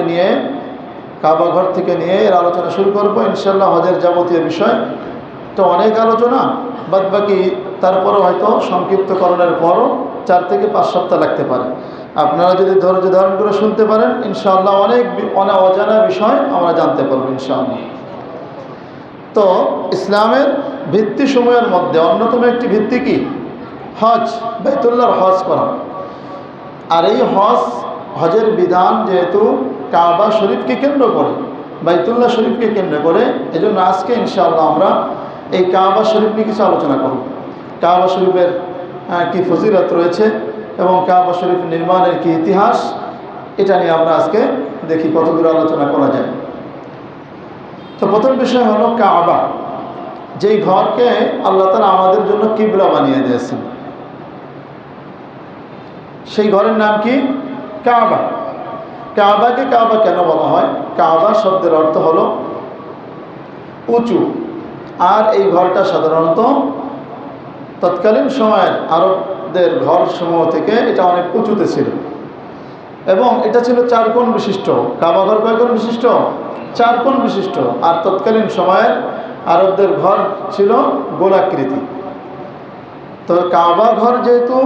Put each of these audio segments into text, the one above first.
নিয়ে, কাবা ঘর থেকে নিয়ে এর আলোচনা শুরু করবো ইনশাআল্লাহ। হজের যাবতীয় বিষয় তো অনেক আলোচনা, বাদবাকি তারপরও হয়তো সংক্ষিপ্তকরণের পরও 4 থেকে 5 সপ্তাহ লাগতে পারে। আপনারা যদি ধৈর্য ধারণ করে শুনতে পারেন ইনশাআল্লাহ অনেক অজানা বিষয় আমরা জানতে পারবো ইনশাআল্লাহ। তো ইসলামের ভিত্তিসমূহের মধ্যে অন্যতম একটি ভিত্তি কি? হজ, বাইতুল্লাহর হজ করা। আর এই হজের বিধান যেহেতু কাবা শরীফকে কেন্দ্র করে, বাইতুল্লাহ শরীফকে কেন্দ্র করে, এজন্য আজকে ইনশাআল্লাহ আমরা এই কাবা শরীফ নিয়ে কিছু আলোচনা করব। কাবা শরীফের কি ফজিলত রয়েছে এবং কাবা শরীফ নির্মাণের কি ইতিহাস, এটা নিয়ে আমরা আজকে দেখি কতদূর আলোচনা করা যায়। তো প্রথম বিষয় হলো কাবা, যেই ঘরকে আল্লাহ তাআলা আমাদের জন্য কিবলা বানিয়ে দিয়েছেন, সেই ঘরের নাম কি? কাবা। কাবাকে কাবা কেন বলা হয়? কাবা শব্দের অর্থ হলো উঁচু। আর এই ঘরটা সাধারণত তৎকালীন সময়ের আরবদের ঘরসমূহ থেকে এটা অনেক উঁচুতে ছিল এবং এটা ছিল 4 কোণ বিশিষ্ট। কাবা ঘর কয় কোণ বিশিষ্ট? 4 কোণ বিশিষ্ট। আর তৎকালীন সময়ের আরবদের ঘর ছিল গোলাকৃতি। তো কাবা ঘর যেহেতু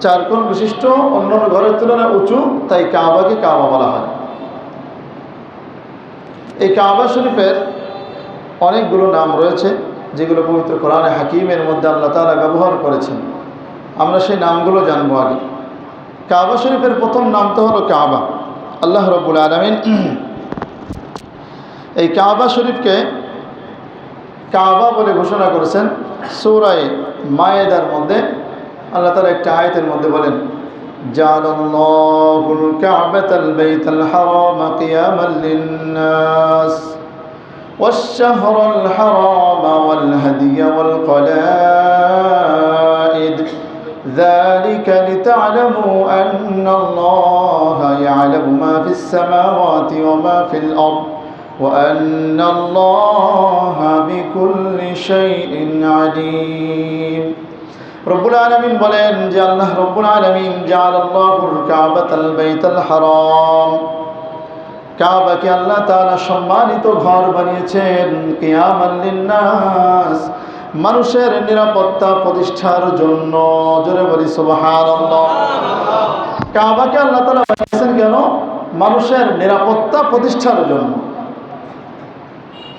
4 কোণ বিশিষ্ট, অন্যান্য ঘরের তুলনায় উঁচু, তাই কাবাকে কাবা বলা হয়। এই কাবা শরীফের অনেকগুলো নাম রয়েছে যেগুলো পবিত্র কোরআনে হাকিমের মধ্যে আল্লাহ তাআলা ব্যবহার করেছেন। আমরা সেই নামগুলো জানবো আগে। কাবা শরীফের প্রথম নাম তো হলো কাবা। আল্লাহ রাব্বুল আলামিন এই কাবা শরীফকে কাবা বলে ঘোষণা করেছেন সূরা মায়েদার মধ্যে। আল্লাহ তাআলা একটা আয়াতের মধ্যে বলেন, জাআলাল্লাহুল কাবাতাল বাইতাল হারামা কিয়ামান লিন-নাস ওয়াশ-শাহরাল হারামা ওয়াল হাদিয়া ওয়াল কলাইদ যালিকা লিতা'লামু আন্নাল্লাহা ইয়া'লামু মা ফিস-সামাওয়াতি ওয়া মা ফিল-আরদ ওয়া আন্নাল্লাহা বিকুল্লি শাইইন আলীম। রব্বুল আলামিন বলেন যে আল্লাহ রব্বুল আলামিন জাআলাল্লাহুল কাবাতাল বাইতাল হারাম, কাবাকে আল্লাহ তাআলা সম্মানিত ঘর বানিয়েছেন, কিয়ামান লিন-নাস, মানুষের নিরাপত্তা প্রতিষ্ঠার জন্য। জোরে বলি সুবহানাল্লাহ। কাবাকে আল্লাহ তাআলা বানিয়েছেন কেন? মানুষের নিরাপত্তা প্রতিষ্ঠার জন্য।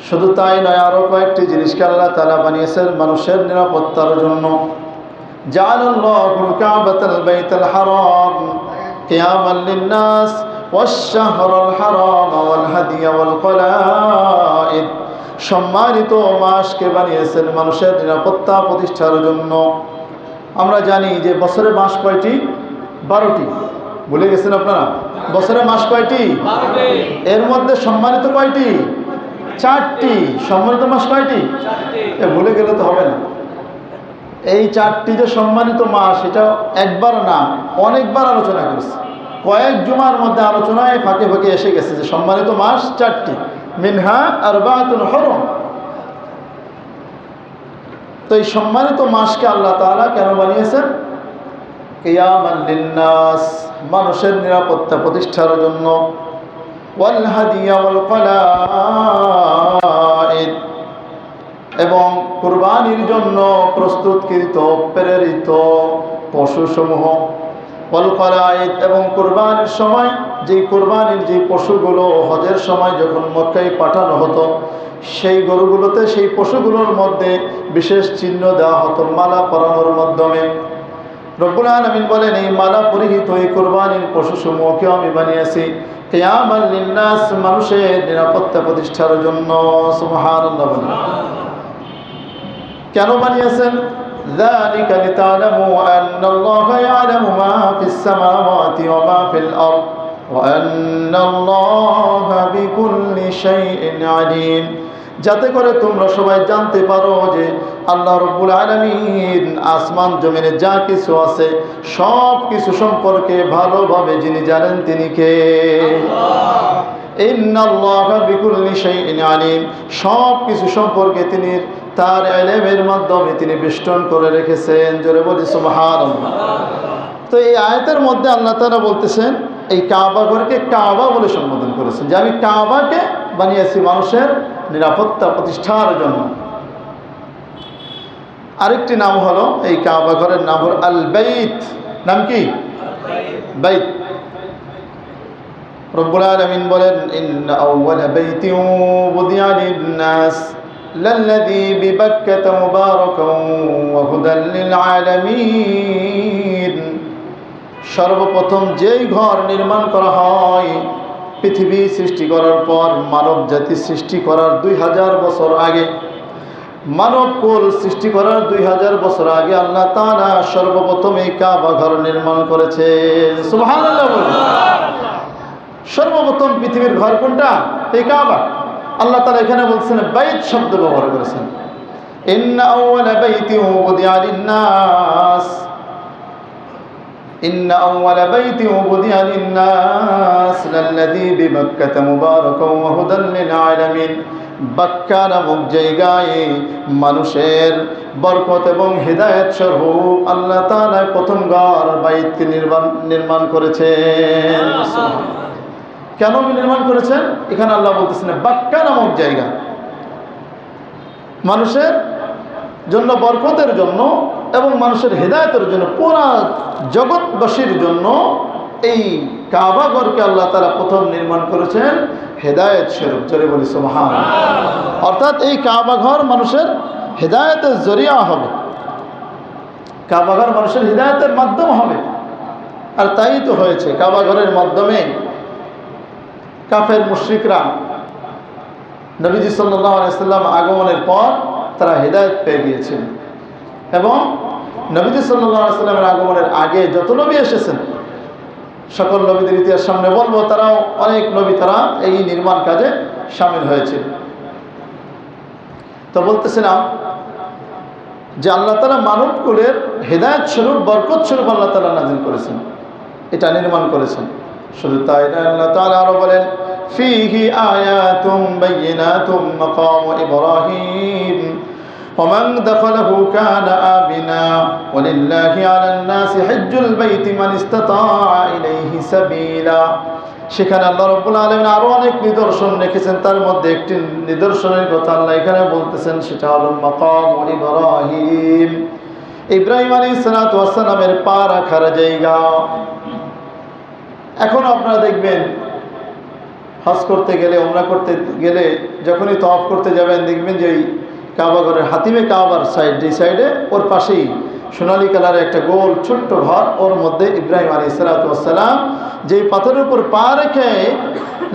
শুধু তাই নয়, আরো কয়েকটি জিনিসকে আল্লাহ তাআলা বানিয়েছেন মানুষের নিরাপত্তার জন্য। জাআলাল্লাহুল কাবাতাল বাইতাল হারাম কিয়ামান লিন-নাস ওয়াশ-শাহরাল হারামা ওয়াল হাদিয়া ওয়াল কলাইদ, সম্মানিত মাসকে বানিয়েছেন মানুষের নিরাপত্তা প্রতিষ্ঠার জন্য। আমরা জানি যে বছরে মাস কয়টি? 12টি। ভুলে গেছেন আপনারা? বছরে মাস কয়টি? 12টি। এর মধ্যে সম্মানিত কয়টি? 4টি। সম্মানিত মাস কয়টি? 4টি। ভুলে গেলে তো হবে না। এই 4টি যে সম্মানিত মাস, এটা একবার না অনেকবার আলোচনা করেছে। কয়েক জুমার মধ্যে আলোচনায় ফাঁকে ফাঁকে এসে গেছে যে সম্মানিত মাস 4টি, মিনহা আরবাতুন হুরুম। তো এই সম্মানিত মাসকে আল্লাহ তাআলা কেন বানিয়েছেন? কিয়ামান লিন-নাস, মানুষের নিরাপত্তা প্রতিষ্ঠার জন্য। ওয়াল হাদিয়া ওয়াল কলাইদ, এবং কুরবানির জন্য প্রস্তুতকৃত প্রেরিত পশুসমূহ। ওয়াল কলাইদ, এবং কুরবানির সময় যেই কুরবানির যে পশুগুলো হজের সময় যখন মক্কায় পাঠানো হতো, সেই গরুগুলোতে, সেই পশুগুলোর মধ্যে বিশেষ চিহ্ন দেওয়া হতো মালা পরানোর মাধ্যমে। রব্বুল আলামিন বলেন, এই মালা পরিহিত এই কুরবানির পশুসমূহকে আমি বানিয়েছি কিয়ামান লিন-নাস, মানুষের নিরাপত্তা প্রতিষ্ঠার জন্য। সুবহানাল্লাহ। কেন বানিয়েছেন? যালিকা লিতা'লামু আন্নাল্লাহা ইয়া'লামু মা ফিস-সামাওয়াতি ওয়া মা ফিল-আরদ ওয়া আন্নাল্লাহা বিকুল্লি শাইইন আলীম, যাতে করে তোমরা সবাই জানতে পারো যে আল্লাহ রাব্বুল আলামিন আসমান জমিনে যা কিছু আছে সব কিছু সম্পর্কে ভালোভাবে যিনি জানেন তিনি কে? ইন্নাল্লাহা বিকুল্লি শাইইন আলীম, সব কিছু সম্পর্কে তিনি তার ইলমের মাধ্যমে তিনি বেষ্টন করে রেখেছেন। জোরে বলি সুবহানাল্লাহ। তো এই আয়াতের মধ্যে আল্লাহ তাআলা বলতেছেন এই কাবা ঘরকে কাবা বলে সম্বোধন করেছেন, যে আমি কাবাকে বানিয়েছি মানুষের নিরাপত্তা প্রতিষ্ঠার জন্য। আরেকটি নাম হলো এই কাবা ঘরের নাম হলো আল বাইত। নাম কি? বাইত। রব্বুল আলামিন বলেন, ইন্না আউওয়ালা বাইতিন বুদিয়া লিন-নাস লাল্লাযী বিবাক্কাতা মুবারাকান ওয়া হুদাল লিল আলামিন। সর্বপ্রথম যেই ঘর নির্মাণ করা হয় পৃথিবী সৃষ্টি করার পর, মানব জাতি সৃষ্টি করার 2000 বছর আগে, মানব কুল সৃষ্টি করার 2000 বছর আগে আল্লাহ তাআলা সর্বপ্রথম এই কাবা ঘর নির্মাণ করেছেন। সুবহানাল্লাহ। সর্বপ্রথম পৃথিবীর ঘর কোনটা? এই কাবা। আল্লাহ তাআলা এখানে বলছেন বাইত শব্দ ব্যবহার করেছেন। ইন্না আউওয়ালা বাইতিন বুদিয়া লিন-নাস, ইন্না আউওয়ালা বাইতিন বুদিয়া লিন-নাস লাল্লাযী বিবাক্কাতা মুবারাকান ওয়া হুদাল লিল আলামিন। বাক্কা নামক জায়গায় মানুষের বরকত এবং হিদায়াত স্বরূপ আল্লাহ তাআলা প্রথম ঘর বাইতকে নির্মাণ করেছেন। কেন নির্মাণ করেছেন? এখানে আল্লাহ বলতেছেন বাক্কা নামক জায়গা মানুষের জন্য, বরকতের জন্য এবং মানুষের হেদায়েতের জন্য, পুরা জগৎবাসীর জন্য এই কাবা ঘরকে আল্লাহ তাআলা প্রথম নির্মাণ করেছেন হেদায়েত স্বরূপ। জোরে বলি সুবহানাল্লাহ। অর্থাৎ এই কাবা ঘর মানুষের হেদায়েতের জরিয়া হবে, কাবা ঘর মানুষের হেদায়েতের মাধ্যম হবে। আর তাই তো হয়েছে। কাবা ঘরের মাধ্যমে কাফের মুশরিকরা নবীজি সাল্লাল্লাহু আলাইহি সাল্লাম আগমনের পর তারা হেদায়েত পেয়ে গিয়েছেন, এবং নবীজি সাল্লাল্লাহু আলাইহি সাল্লামের আগমনের আগে যত নবী এসেছেন, সকল নবীদের ইতিহাস সামনে বলবো, তারাও অনেক নবী তারা এই নির্মাণ কাজে শামিল হয়েছে। তো বলতেছিলাম যে আল্লাহ তাআলা মানব কুলের হেদায়েত স্বরূপ, বরকত স্বরূপ আল্লাহ তাআলা নাযিল করেছেন, এটা নির্মাণ করেছেন। শুধু তাই না, আল্লাহ তাআলা আরো বলেন, ফীহি আয়াতুম বাইয়িনাতুম মাকামু ইব্রাহিম ومن دخله كان آمنا ولله على الناس حج البيت من استطاع إليه سبيلا। সেখানে আল্লাহ রাব্বুল আলামিন আরো অনেক নিদর্শন রেখেছেন, তার মধ্যে একটি নিদর্শনের কথা আল্লাহ এখানে বলতেছেন, সেটা হলো মাকাম ইব্রাহিম, ইব্রাহিম আলাইহিস সালাতু ওয়াস সালামের পা রাখার জায়গা। এখন আপনারা দেখবেন হজ করতে গেলে, উমরা করতে গেলে, যখনই তওয়াফ করতে যাবেন, দেখবেন যে কাবা ঘরের হাতিমে কাবার সাইড, যে সাইডে ওর পাশেই সোনালী কালারের একটা গোল ছোট্ট ঘর, ওর মধ্যে ইব্রাহিম আলাইহিস সালাতু ওয়াস সালাম যেই পাথরের উপর পা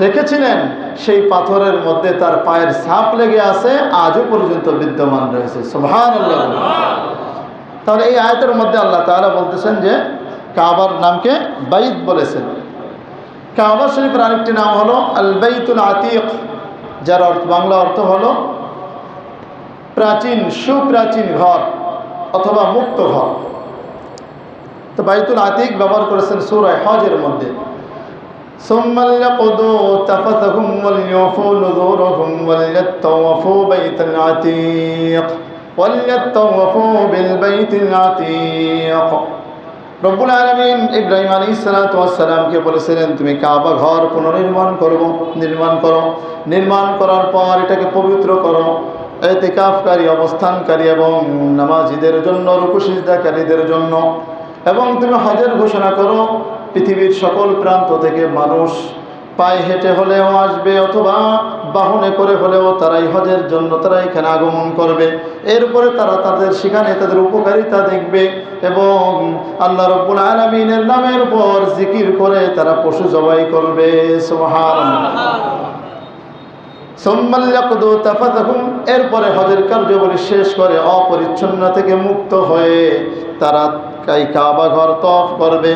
রেখেছিলেন, সেই পাথরের মধ্যে তার পায়ের ছাপ লেগে আছে, আজও পর্যন্ত বিদ্যমান রয়েছে। সুবহানাল্লাহ। তাহলে এই আয়াতের মধ্যে আল্লাহ তাআলা বলতেছেন যে কাবার নামকে বাইত বলেছেন। কাবা শরীফের আরেকটি নাম হলো আল বাইতুল আতিক, যার বাংলা অর্থ হলো প্রাচীন, সুপ্রাচীন ঘর অথবা মুক্ত ঘর। তো বাইতুল আতিক ব্যবহার করেছেন সূরা হজের মধ্যে, সুম্মাল ইয়াকুদু তাফাতাহুম ওয়াল ইউফু নুযুরুহুম ওয়াল ইয়াতাওয়াফু বাইতুল আতিক ওয়াল ইয়াতাওয়াফু বিল বাইতুল আতিক। রব্বুল আলামিন ইব্রাহিম আলাইহিস সালাতু ওয়াস সালামকে বলেছিলেন, তুমি কাবা ঘর পুনর্নির্মাণ করো, নির্মাণ করার পর এটাকে পবিত্র করো ইতিকাফকারী, অবস্থানকারী এবং নামাজীদের জন্য, রুকু সিজদাকারীদের জন্য। এবং তুমি হজের ঘোষণা করো, পৃথিবীর সকল প্রান্ত থেকে মানুষ পায়ে হেঁটে হলেও আসবে অথবা বাহনে করে হলেও তারাই হজের জন্য তারা এখানে আগমন করবে। এরপরে তারা সেখানে তাদের উপকারিতা দেখবে এবং আল্লাহ রাব্বুল আলামিনের নামের উপর জিকির করে তারা পশু জবাই করবে। সুবহানাল্লাহ। এরপরে হজের কার্যাবলী শেষ করে অপরিচ্ছন্ন থেকে মুক্ত হয়ে তারা কাবা ঘর তওয়াফ করবে।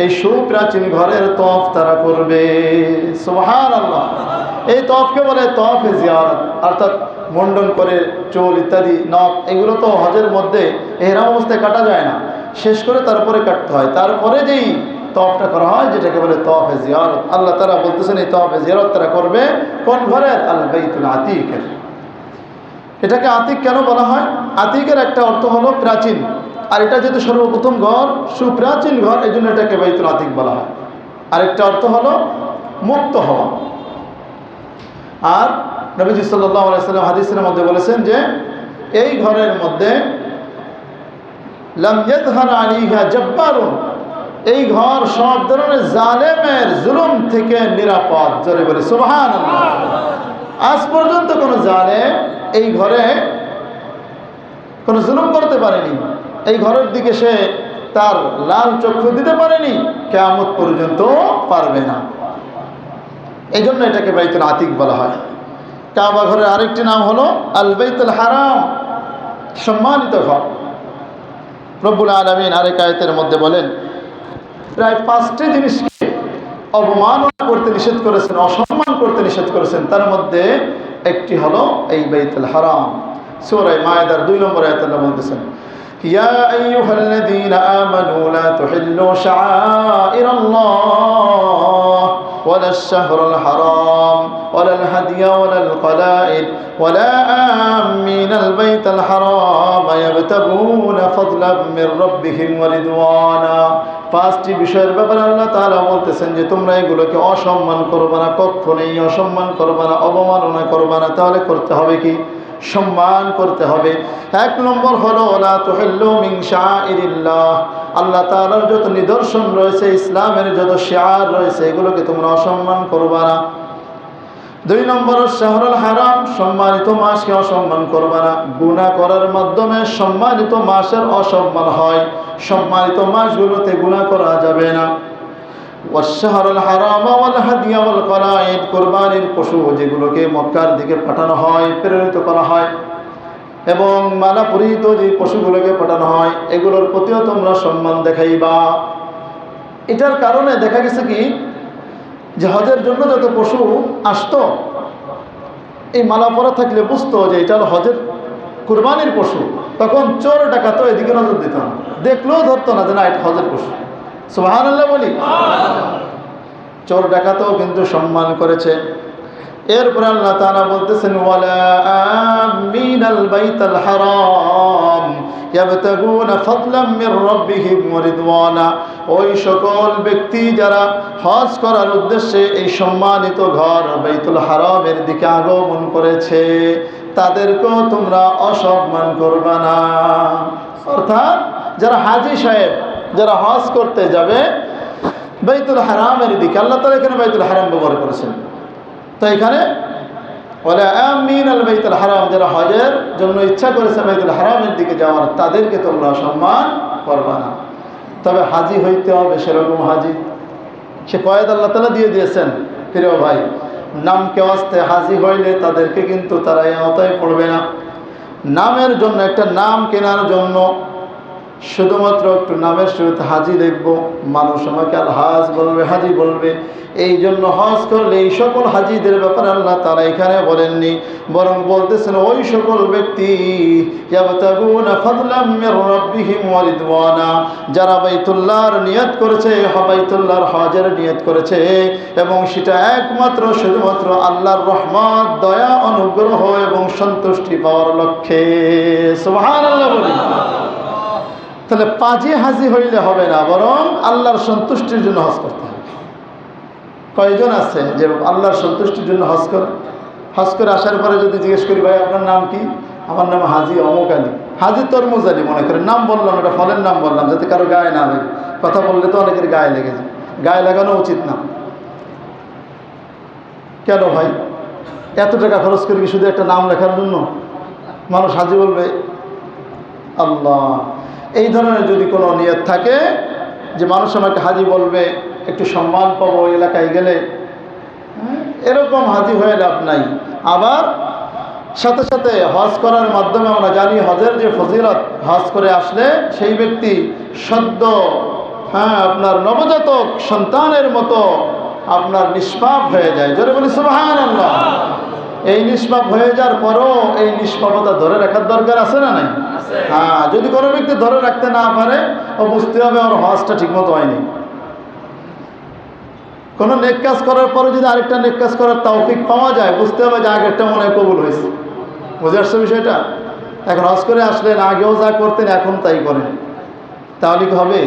এই সুপ্রাচীন ঘরের তওয়াফ তারা করবে। সুবহানাল্লাহ। এই তওয়াফকে বলে তওয়াফে জিয়ারত, অর্থাৎ মুন্ডন করে চুল ইত্যাদি নখ, এগুলো তো হজের মধ্যে এহরাম অবস্থায় কাটা যায় না, শেষ করে তারপরে কাটতে হয়। তারপরে যেই তওয়াফটা করা হয়, যেটাকে বলে তওয়াফে জিয়ারত, আল্লাহ তাআলা বলতেছেন এই তওয়াফে জিয়ারত তারা করবে কোন ঘরের? আল বাইতুল আতিকের। এটাকে আতিক কেন বলা হয়? আতিকের একটা অর্থ হলো প্রাচীন, আর এটা যেহেতু সর্বপ্রথম ঘর, সুপ্রাচীন ঘর, এই জন্য এটাকে বাইতুল আতিক বলা হয়। আরেকটা অর্থ হলো মুক্ত হওয়া। আর নবীজি সাল্লাল্লাহু আলাইহি ওয়াসাল্লাম হাদিসের মধ্যে বলেছেন যে এই ঘরের মধ্যে লাম ইয়াযহার আলাইহা জাব্বারুন, এই ঘর সব ধরনের জালেমের জুলুম থেকে নিরাপদ। জোরে বলি সুবহানাল্লাহ। আজ পর্যন্ত কোনো জালেম এই ঘরে কোনো জুলুম করতে পারেনি, এই ঘরের দিকে সে তার লাল চক্ষু দিতে পারেনি, কিয়ামত পর্যন্ত পারবে না। এই জন্য এটাকে বাইতুল আতিক বলা হয়। কাবা ঘরের আরেকটি নাম হলো আল বাইতুল হারাম, সম্মানিত ঘর। রব্বুল আলামিন আরেক আয়াতের মধ্যে বলেন প্রায় 5টি জিনিসকে অবমাননা করতে নিষেধ করেছেন, অসম্মান করতে নিষেধ করেছেন। তার মধ্যে একটি হলো এই বাইতুল হারাম। সূরা মায়েদার 2 নম্বর আয়াতে আল্লাহ বলতেছেন, ইয়া আইয়ুহাল্লাযীনা আমানু লা তুহিল্লু শাআইরাল্লাহ ওয়ালা আশ-শাহরুল হারাম ওয়ালাল হাদিয়া ওয়ালাল কলাইদ ওয়ালা আমিনাল বাইতাল হারাম ইয়াবতাগুনা ফাদলাম মির রাব্বিহিম ওয়া রিদওয়ানা। 5টি বিষয়ের ব্যাপারে আল্লাহ তাআলা বলতেছেন যে তোমরা এগুলোকে অসম্মান করবে না, কখনোই অসম্মান করবে না, অবমাননা করবে না। তাহলে করতে হবে কি? সম্মান করতে হবে। 1 নম্বর হলো লা তুহিল্লু মিন শাআইরিল্লাহ, আল্লাহ তাআলার যত নিদর্শন রয়েছে, ইসলামের যত শিআর রয়েছে, এগুলোকে তোমরা অসম্মান করবে না। 2 নম্বর শাহরুল হারাম, সম্মানিত মাসকে অসম্মান করবে না। গুনাহ করার মাধ্যমে সম্মানিত মাসের অসম্মান হয়, সম্মানিত মাসগুলোতে গুনাহ করা যাবে না। ওয়াশ-শাহরুল হারাম ওয়াল হাদিয়া ওয়াল কলাইদ, কুরবানির পশু যেগুলোকে মক্কার দিকে পাঠানো হয়, প্রেরিত করা হয়, এবং মালা পরিহিত যে পশুগুলোকে পাঠানো হয়, এগুলোর প্রতিও তোমরা সম্মান দেখাইবা। এটার কারণে দেখা গেছে কি যে হজের জন্য যত পশু আসতো, এই মালা পরা থাকলে বুঝতো যে এটা হজের কুরবানির পশু, তখন চোর ডাকাতও এদিকে নজর দিত না, দেখলেও ধরতো না যে না এটা হজের পশু। সুবহানাল্লাহ বলি। চোর ডাকাতও কিন্তু সম্মান করেছে। এরপর আল্লাহ তাআলা বলতেছেন ওয়ালা আমিনাল বাইতাল হারাম ইয়াবতাগুনা ফাদলাম মির রাব্বিহিম ওয়া রিদওয়ানা, ওই সকল ব্যক্তি যারা হজ করার উদ্দেশ্যে এই সম্মানিত ঘর বাইতুল হারামের দিকে আগমন করেছে, তাদেরকেও তোমরা অসম্মান করবে না। অর্থাৎ যারা হাজী সাহেব, যারা হজ করতে যাবে বাইতুল হারামের দিকে, আল্লাহ তাআলা এখানে বাইতুল হারাম ব্যবহার করেছেন। তো এখানে ওয়ালা আমিনাল বাইতুল হারাম, যারা হজের জন্য ইচ্ছা করেছে বাইতুল হারামের দিকে যাওয়ার, তাদেরকে তোমরা সম্মান করবে না। তবে হাজী হইতে হবে সেরকম হাজী, সে কয়েদ আল্লাহ তাআলা দিয়ে দিয়েছেন। প্রিয় ভাই, নামকে ওয়াস্তে হাজী হইলে তাদেরকে কিন্তু তারা এই আওতায় পড়বে না। নামের জন্য, একটা নাম কেনার জন্য শুধুমাত্র একটু নামের শুরুতে হাজী দেখবো, মানুষ আমাকে আল হাজ বলবে, হাজী বলবে। এই জন্য হজ করলে এই সকল হাজীদের ব্যাপারে আল্লাহ তাআলা এখানে বলেননি, বরং বলতেছেন ওই সকল ব্যক্তি ইয়াবতাগুনা ফাদলাম মির রাব্বিহিম ওয়া রিদওয়ানা, যারা বাইতুল্লাহর নিয়ত করেছে, বাইতুল্লাহর হজের নিয়ত করেছে, এবং সেটা একমাত্র শুধুমাত্র আল্লাহর রহমত, দয়া, অনুগ্রহ এবং সন্তুষ্টি পাওয়ার লক্ষ্যে। সুবহানাল্লাহ বলি। তাহলে পাজি হাজি হইলে হবে না, বরং আল্লাহর সন্তুষ্টির জন্য হজ করতে হবে। কয়জন আছে যে আল্লাহর সন্তুষ্টির জন্য হজ করে? হজ করে আসার পরে যদি জিজ্ঞেস করি ভাই আপনার নাম কি? আমার নাম হাজি অমুক আলী, হাজি তরমুজ আলী মনে করেন, নাম বললাম, এটা ফলের নাম বললাম যাতে কারো গায়ে না লাগে। কথা বললে তো অনেকের গায়ে লেগে যায়, গায়ে লাগানো উচিত না। কেন ভাই এত টাকা খরচ করি শুধু একটা নাম লেখার জন্য? মানুষ হাজি বলবে আল্লাহ। এই ধরনের যদি কোনো নিয়ত থাকে যে মানুষ আমাকে হাজি বলবে, একটু সম্মান পাবো এলাকায় গেলে, এরকম হাজি হয়ে লাভ নাই। আবার সাথে সাথে হজ করার মাধ্যমে আমরা জানি হজের যে ফজিলত, হজ করে আসলে সেই ব্যক্তি সদ্য আপনার নবজাতক সন্তানের মতো আপনার নিষ্পাপ হয়ে যায়। জোরে বলি সুবহানাল্লাহ। এই নিষ্পাপ হয়ে যাওয়ার পরও এই নিষ্পাপতা ধরে রাখার দরকার আছে না নাই? যদি কোনো ব্যক্তি ধরে রাখতে না পারে, ও বুঝতে হবে ওর হজটা ঠিকমতো হয়নি। কোনো নেক কাজ করার পরে যদি আরেকটা নেক কাজ করার তৌফিক পাওয়া যায়, বুঝতে হবে যে আগেরটা মনে হয় কবুল হয়েছে। বুঝে আসছে বিষয়টা? এখন হজ করে আসলেন, আগেও যা করতেন এখন তাই করেন, তাহলে কি হবে?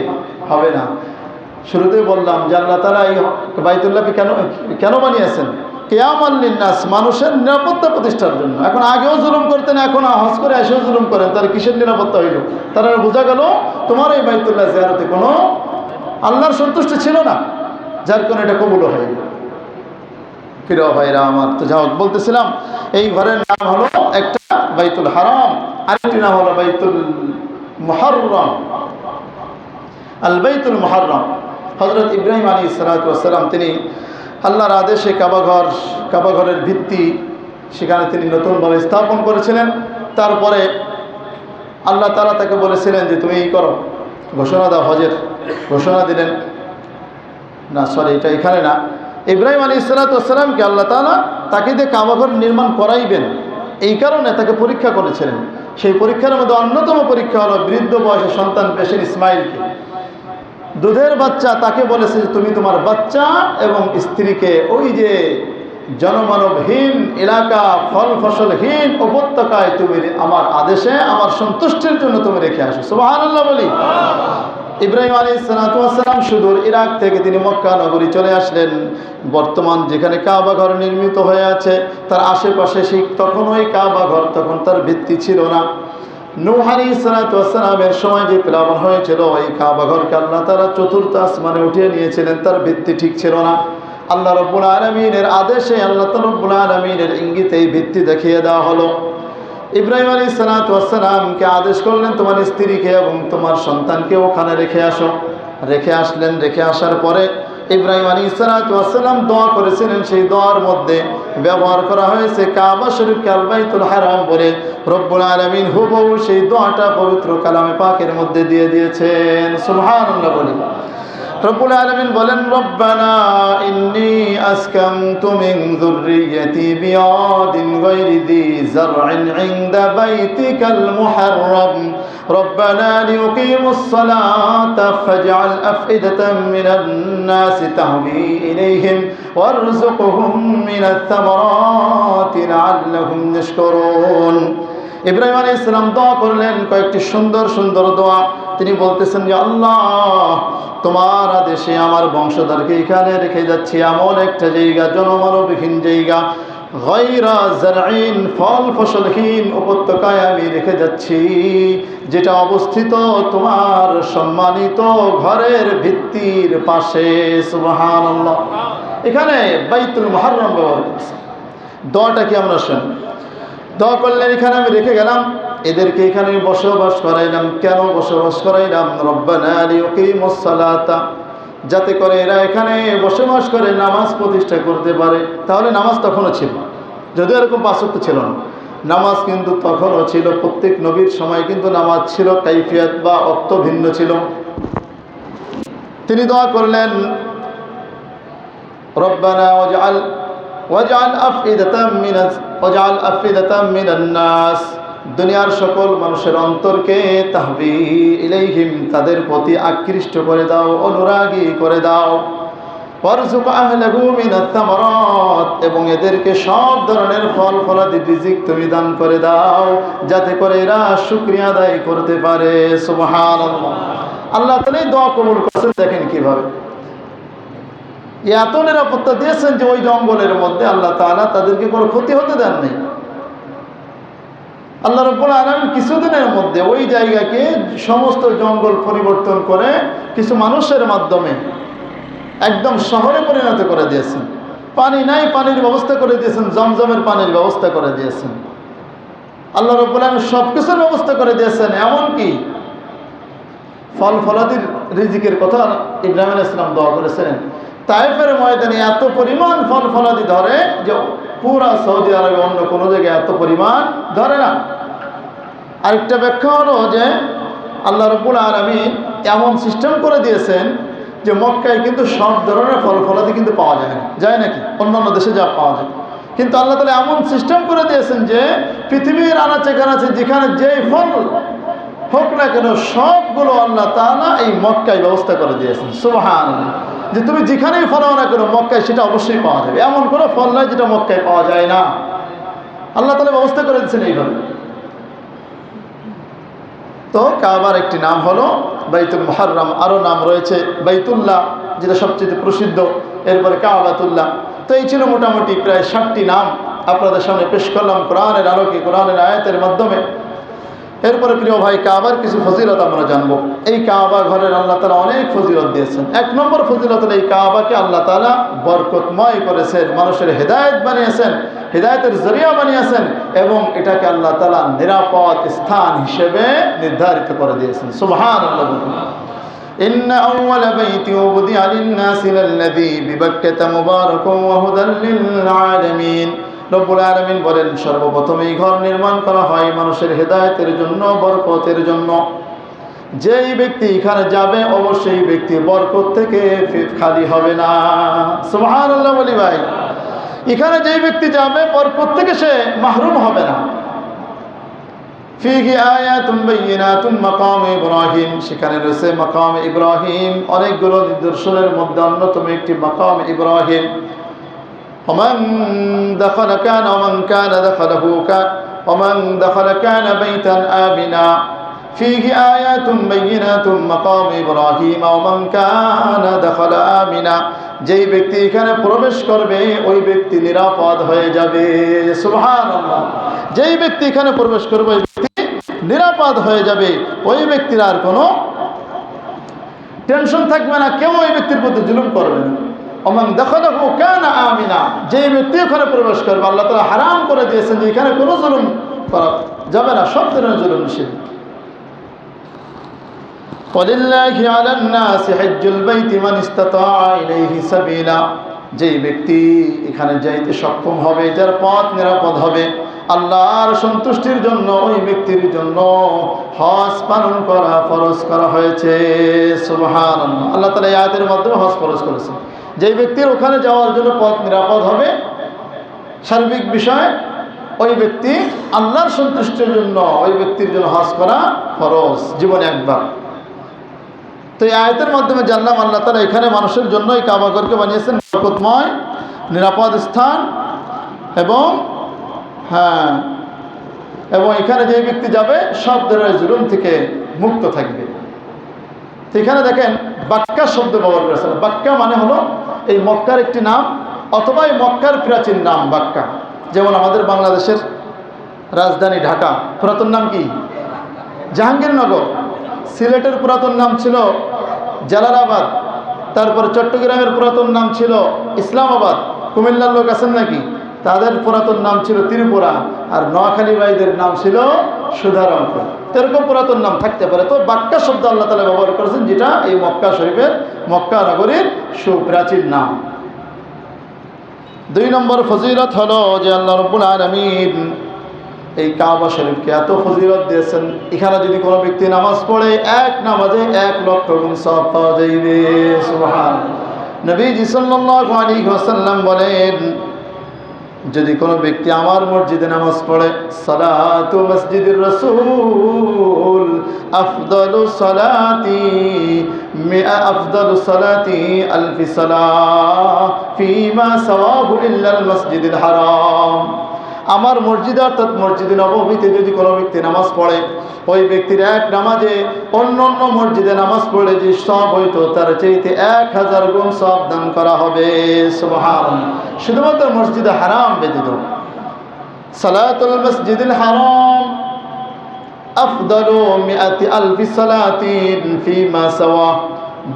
হবে না। শুরুতেই বললাম যে আল্লাহ তাআলা এই বাইতুল্লাহকে কেন বানিয়েছেন? কিয়ামান লিন্নাস, মানুষের নিরাপত্তা প্রতিষ্ঠার জন্য। এখন আগেও জুলুম করতেন, এখন হজ করে এসেও জুলুম করেন, তাহলে কিসের নিরাপত্তা হইল? তারা বোঝা গেল তোমার এই বাইতুল্লাহ জিয়ারতে কোনো আল্লাহর সন্তুষ্টি ছিল না, যার কারণে এটা কবুল হয়নি। প্রিয় ভাইরা আমার, তো যা বলতেছিলাম, এই ঘরের নাম হলো একটা বাইতুল হারাম, আরেকটি নাম হলো বাইতুল মুহাররম, আল বাইতুল মুহাররম। হযরত ইব্রাহিম আলাইহিস সালাতু ওয়াস সালাম তিনি আল্লাহর আদেশে কাবা ঘরের ভিত্তি সেখানে তিনি নতুনভাবে স্থাপন করেছিলেন। তারপরে আল্লাহ তাআলা তাকে বলেছিলেন যে তুমি এই করো, ঘোষণা দাও, হজের ঘোষণা দিলেন। না সরি, এটা এখানে না। ইব্রাহিম আলাইহিস সালাতু ওয়াস সালামকে আল্লাহ তাআলা তাকে দিয়ে কাবা ঘর নির্মাণ করাইবেন, এই কারণে তাকে পরীক্ষা করেছিলেন। সেই পরীক্ষার মধ্যে অন্যতম পরীক্ষা হলো বৃদ্ধ বয়সে সন্তান পেশের ইসমাইলকে, দুধের বাচ্চা, তাকে বলেছে যে তুমি তোমার বাচ্চা এবং স্ত্রীকে ওই যে জনমানবহীন এলাকা, ফল ফসলহীন উপত্যকায় তুমি আমার আদেশে, আমার সন্তুষ্টির জন্য তুমি রেখে আসো। সুবহানাল্লাহ বলি। ইব্রাহিম আলাইহিস সালাতু ওয়াস সালাম সুদূর ইরাক থেকে তিনি মক্কা নগরী চলে আসলেন। বর্তমান যেখানে কাবা ঘর নির্মিত হয়ে আছে তার আশেপাশে সেই তখন ওই কাবা ঘর তখন তার ভিত্তি ছিল না। নূহ আলাইহিস সালাতু ওয়াস সালামের সময় যে প্লাবন হয়েছিল ওই কাবা ঘরকে আল্লাহ তাআলা চতুর্থ আসমানে উঠিয়ে নিয়েছিলেন, তার ভিত্তি ঠিক ছিল না। আল্লাহ রাব্বুল আলামিনের আদেশে, আল্লাহ রাব্বুল আলামিনের ইঙ্গিতে এই ভিত্তি দেখিয়ে দেওয়া হলো। ইব্রাহিম আলাইহিস সালাতু ওয়াস সালামকে আদেশ করলেন তোমার স্ত্রীকে এবং তোমার সন্তানকে ওখানে রেখে আসো। রেখে আসলেন। রেখে আসার পরে ইব্রাহিম আলাইহিস সালাতু ওয়াস সালাম দোয়া করেছিলেন, সেই দোয়ার মধ্যে ব্যবহার করা হয়েছে কাবা শরীফকে আল বাইতুল হারাম বলে। রব্বুল আলামিন হুবহু সেই দোয়াটা পবিত্র কালামে পাকের মধ্যে দিয়ে দিয়েছেন। সুবহানাল্লাহ বলি। রব্বুল আলামিন বলেন রব্বানা ইন্নী আসকানতু মিন যুররিয়্যাতি বিওয়াদিন গায়রি যী যার'ইন ইনদা বাইতিকাল মুহাররম রব্বানা লিয়ুকিমুস সালাতা ফাজ'আল আফইদাতাম মিনান নাসি তাহবি ইলাইহিম ওয়ারযুকহুম মিনাত থামারাতি লাআল্লাহুম ইয়াশকুরুন। ইব্রাহিম আলাইহিস সালাম দোয়া করলেন কয়েকটি সুন্দর সুন্দর দোয়া। তিনি বলতেছেন যে আল্লাহ তোমার আদেশে আমার বংশধরকে এখানে রেখে যাচ্ছি এমন একটা জায়গা, জনমানবহীন জায়গা, গায়রা যারঈন ফল ফসলহীন উপত্যকায় আমি রেখে যাচ্ছি, যেটা অবস্থিত তোমার সম্মানিত ঘরের ভিত্তির পাশে। সুবহানাল্লাহ। এখানে বাইতুল মুহাররম ব্যবহার করছে। দোয়াটা কি আমরা শুনি? দোয়া করলেন এখানে আমি রেখে গেলাম, এদেরকে এখানে বসবাস করাইলাম। কেন বসবাস করাইলাম? রব্বানা লিয়ুকিমুস সালাতা, যাতে করে এরা এখানে বসবাস করে নামাজ প্রতিষ্ঠা করতে পারে। তাহলে নামাজ তখনও ছিল, যদিও এরকম পাঁচ ওয়াক্ত ছিল না, নামাজ কিন্তু তখনও ছিল। প্রত্যেক নবীর সময় কিন্তু নামাজ ছিল, কাইফিয়াত বা অর্থ ভিন্ন ছিল। তিনি দোয়া করলেন রব্বানা ওয়াজআল আফইদাতাম মিনান নাস, দুনিয়ার সকল মানুষের অন্তরকে তাহবি ইলাইহিম, তাদের প্রতি আকৃষ্ট করে দাও, অনুরাগী করে দাও। ওয়ারযুক আহলাহু মিনাত থামারাত, এবং এদেরকে সব ধরনের ফল ফলাদি রিজিক তুমি দান করে দাও, যাতে করে এরা শুকরিয়া আদায় করতে পারে। সুবহানাল্লাহ। আল্লাহ তাআলা এই দোয়া কবুল করেছেন। দেখেন কিভাবে এত নিরাপত্তা দিয়েছেন যে ওই জঙ্গলের মধ্যে আল্লাহ তাআলা তাদেরকে কোনো ক্ষতি হতে দেন নাই। আল্লাহ রাব্বুল আলামিন কিছুদিনের মধ্যে ওই জায়গাকে সমস্ত জঙ্গল পরিবর্তন করে কিছু মানুষের মাধ্যমে একদম শহরে পরিণত করে দিয়েছেন। পানি নাই, পানির ব্যবস্থা করে দিয়েছেন, জমজমের পানির ব্যবস্থা করে দিয়েছেন। আল্লাহ রাব্বুল আলামিন সব কিছুর ব্যবস্থা করে দিয়েছেন। এমনকি ফল ফলাদির রিজিকের কথা ইব্রাহিম আলাইহিস সালাম দোয়া করেছিলেন। তায়েফের ময়দানে এত পরিমাণ ফল ফলাদি ধরে যে পুরা সৌদি আরবে অন্য কোনো জায়গায় এত পরিমাণ ধরে না। আরেকটা ব্যাখ্যা হলো যে আল্লাহ রাব্বুল আলামিন এমন সিস্টেম করে দিয়েছেন যে মক্কায় কিন্তু সব ধরনের ফল ফলাদি কিন্তু পাওয়া যায় না, যায় নাকি? অন্যান্য দেশে যা পাওয়া যায়, কিন্তু আল্লাহ তাআলা এমন সিস্টেম করে দিয়েছেন যে পৃথিবীর আনাচে কানাচে যেখানে যেই ফল হোক না কেন সবগুলো আল্লাহ তাআলা এই মক্কায় ব্যবস্থা করে দিয়েছেন। সুবহানাল্লাহ। যে তুমি যেখানেই ফলাও না কেন মক্কায় সেটা অবশ্যই পাওয়া যাবে। এমন কোনো ফল নয় যেটা মক্কায় পাওয়া যায় না। আল্লাহ তাআলা ব্যবস্থা করে দিয়েছেন এইভাবে। তো কাবার একটি নাম হলো বাইতুল মুহাররম, আরও নাম রয়েছে বাইতুল্লাহ যেটা সবচেয়ে প্রসিদ্ধ, এরপরে কাবাতুল্লাহ। তো এই ছিল মোটামুটি প্রায় 60টি নাম আপনাদের সামনে পেশ করলাম কোরআনের আলোকে, কোরআনের আয়াতের মাধ্যমে। এরপরে প্রিয় ভাই, কাবার কিছু ফজিলত আমরা জানবো। এই কাবা ঘরের আল্লাহ তাআলা অনেক ফজিলত দিয়েছেন। 1 নম্বর ফজিলত হলো এই কাবাকে আল্লাহ তাআলা বরকতময় করেছেন, মানুষের হেদায়েত বানিয়েছেন, হেদায়েতের জরিয়া বানিয়েছেন, এবং এটাকে আল্লাহ তাআলা নিরাপদ স্থান হিসেবে নির্ধারিত করে দিয়েছেন। সুবহানাল্লাহ। ইন্না আউওয়ালা বাইতি উবদিআ লিন-নাসি লাল্লাযী বিবাক্কাতা মুবারাকান ওয়া হুদাল লিল আলামিন। রব্বুল আলামিন বলেন, সর্বপ্রথম এই ঘর নির্মাণ করা হয় মানুষের হেদায়েতের জন্য, বরকতের জন্য। যেই ব্যক্তি এখানে যাবে অবশ্যই ব্যক্তি বরকত থেকে খালি হবে না। সুবহানাল্লাহ বলি ভাই, এখানে যেই ব্যক্তি যাবে বরকত থেকে সে মাহরুম হবে না। ফিহি আয়াতুম বাইয়িনাতুম মাকাম ইব্রাহিম, সেখানে রয়েছে মাকাম ইব্রাহিম, অনেকগুলো নিদর্শনের মধ্যে অন্যতম একটি মাকাম ইব্রাহিম। ومن دخل كان ومن كان دخله كان ومن دخل كان بيتا آمنا فيه آيات بينات مقام إبراهيم ومن كان دخل آمنا। যেই ব্যক্তি এখানে প্রবেশ করবে ওই ব্যক্তি নিরাপদ হয়ে যাবে। সুবহানাল্লাহ। যেই ব্যক্তি এখানে প্রবেশ করবে ওই ব্যক্তি নিরাপদ হয়ে যাবে, ওই ব্যক্তির আর কোনো টেনশন থাকবে না, কেউ ওই ব্যক্তির প্রতি জুলুম করবে না। ওমান দাখালাহু কানা আমিনা, যে ব্যক্তি ওখানে প্রবেশ করবে আল্লাহ তাআলা হারাম করে দিয়েছেন যে এখানে কোনো জুলুম করা যাবে না, সব ধরনের জুলুম নিষেধ। ওয়ালিল্লাহি আলান নাসি হজ্জুল বাইতি মান ইসতাতাআ ইলাইহি সাবিলা, যে ব্যক্তি এখানে যাইতে সক্ষম হবে, যার পথ নিরাপদ হবে, আল্লাহর সন্তুষ্টির জন্য ওই ব্যক্তির জন্য হজ পালন করা ফরজ করা হয়েছে। সুবহানাল্লাহ। আল্লাহ তাআলা এই আয়াতের মাধ্যমে হজ ফরজ করেছেন। যেই ব্যক্তির ওখানে যাওয়ার জন্য পথ নিরাপদ হবে, সার্বিক বিষয় ওই ব্যক্তি আল্লাহর সন্তুষ্টির জন্য ওই ব্যক্তির জন্য হজ করা ফরজ, জীবনে একবার। তো এই আয়াতের মাধ্যমে জানলাম আল্লাহ তাআলা এখানে মানুষের জন্য এই কাবা ঘরকে বানিয়েছেন বরকতময়, নিরাপদ স্থান, এবং এবং এখানে যে ব্যক্তি যাবে সব ধরনের জুলুম থেকে মুক্ত থাকবে। তো এখানে দেখেন বাক্কা শব্দ ব্যবহার করেছেন। বাক্কা মানে হলো এই মক্কার একটি নাম, অথবা এই মক্কার প্রাচীন নাম বাক্কা। যেমন আমাদের বাংলাদেশের রাজধানী ঢাকা, পুরাতন নাম কি? জাহাঙ্গীরনগর। সিলেটের পুরাতন নাম ছিল জালালাবাদ। তারপর চট্টগ্রামের পুরাতন নাম ছিল ইসলামাবাদ। কুমিল্লার লোক আছেন নাকি? তাদের পুরাতন নাম ছিল ত্রিপুরা, আর নোয়াখালী ভাইদের নাম ছিল সুধারমপুর। এরকম পুরাতন নাম থাকতে পারে। তো বাক্কা শব্দ আল্লাহ তাআলা ব্যবহার করেছেন, যেটা এই মক্কা শরীফের, মক্কা নগরীর সুপ্রাচীন নাম। 2 নম্বর ফজিলত হলো যে আল্লাহ রাব্বুল আলামিন এই কাবা শরীফকে এত ফজিলত দিয়েছেন, এখানে যদি কোনো ব্যক্তি নামাজ পড়ে এক নামাজে 1 লক্ষ গুণ সওয়াব পাওয়া যাবে। সুবহানাল্লাহ। নবীজি সাল্লাল্লাহু আলাইহি ওয়াসাল্লাম বলেন, যদি কোনো ব্যক্তি আমার মসজিদে নামাজ পড়ে, সালাতু মসজিদির রাসূল আফদালু সালাতি আলফি সালাহ ফীমা সাওয়াহু ইল্লাল মসজিদুল হারাম। আমার মসজিদে অর্থাৎ মসজিদে নববীতে যদি কোনো ব্যক্তি নামাজ পড়ে, ওই ব্যক্তির এক নামাজে অন্য অন্য মসজিদে নামাজ পড়ে যে সওয়াব হইতো তার চাইতে 1000 গুণ সওয়াব দান করা হবে। সুবহানাল্লাহ। শুধুমাত্র মসজিদে হারাম ব্যতীত। সালাতুল মসজিদুল হারাম আফদালু মিআতি আলফি সালাতিন ফীমা সাওয়া।